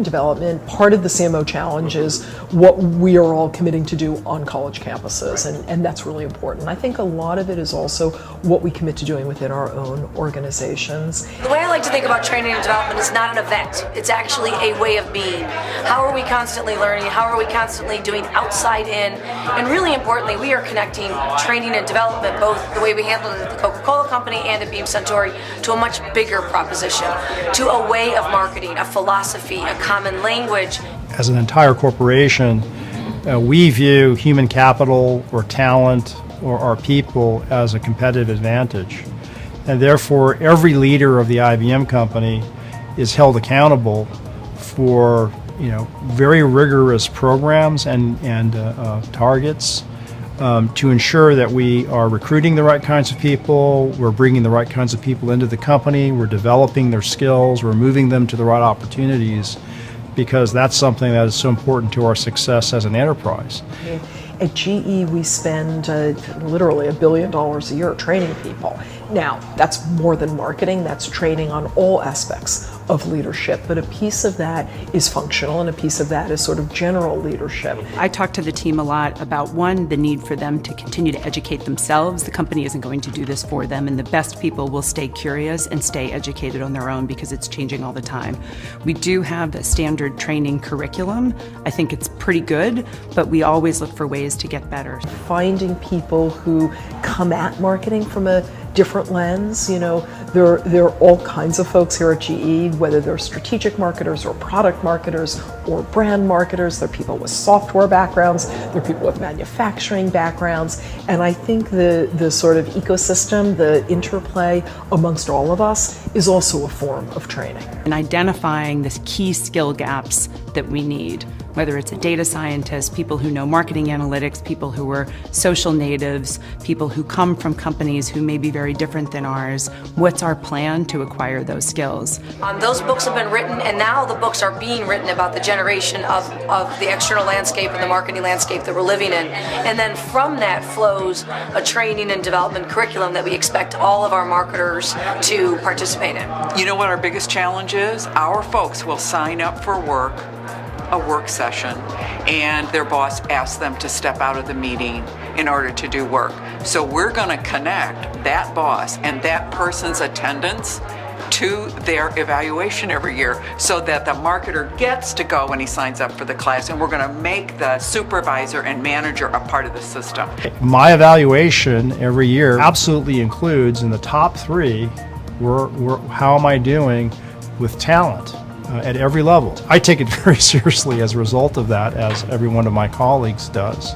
development, part of the CMO challenge is what we are all committing to do on college campuses, and that's really important. I think a lot of it is also what we commit to doing within our own organizations. The way I like to think about training and development is not an event, it's actually a way of being. How are we constantly learning? How are we constantly doing outside in? And really importantly, we are connecting training and development, both the way we handle it at the Coca-Cola Company and at Beam Suntory, to a much bigger proposition, to a way of marketing, a philosophy, a common language. As an entire corporation, we view human capital or talent or our people as a competitive advantage. And therefore, every leader of the IBM company is held accountable for very rigorous programs and targets to ensure that we are recruiting the right kinds of people, we're bringing the right kinds of people into the company, we're developing their skills, we're moving them to the right opportunities, because that's something that is so important to our success as an enterprise. At GE, we spend literally $1 billion a year training people. Now, that's more than marketing, that's training on all aspects of leadership, but a piece of that is functional and a piece of that is sort of general leadership. I talk to the team a lot about, one, the need for them to continue to educate themselves. The company isn't going to do this for them, and the best people will stay curious and stay educated on their own because it's changing all the time. We do have a standard training curriculum. I think it's pretty good, but we always look for ways to get better. Finding people who come at marketing from a different lens. There are all kinds of folks here at GE, whether they're strategic marketers or product marketers or brand marketers. There are people with software backgrounds, there are people with manufacturing backgrounds, and I think the sort of ecosystem, the interplay amongst all of us is also a form of training. And identifying the key skill gaps that we need, whether it's a data scientist, people who know marketing analytics, people who are social natives, people who come from companies who may be very different than ours. What's our plan to acquire those skills? Those books have been written, and now the books are being written about the generation of the external landscape and the marketing landscape that we're living in. And then from that flows a training and development curriculum that we expect all of our marketers to participate in. You know what our biggest challenge is? Our folks will sign up for a work session, and their boss asks them to step out of the meeting in order to do work. So we're going to connect that boss and that person's attendance to their evaluation every year so that the marketer gets to go when he signs up for the class, and we're going to make the supervisor and manager a part of the system. My evaluation every year absolutely includes in the top 3, how am I doing with talent? At every level. I take it very seriously as a result of that, as every one of my colleagues does.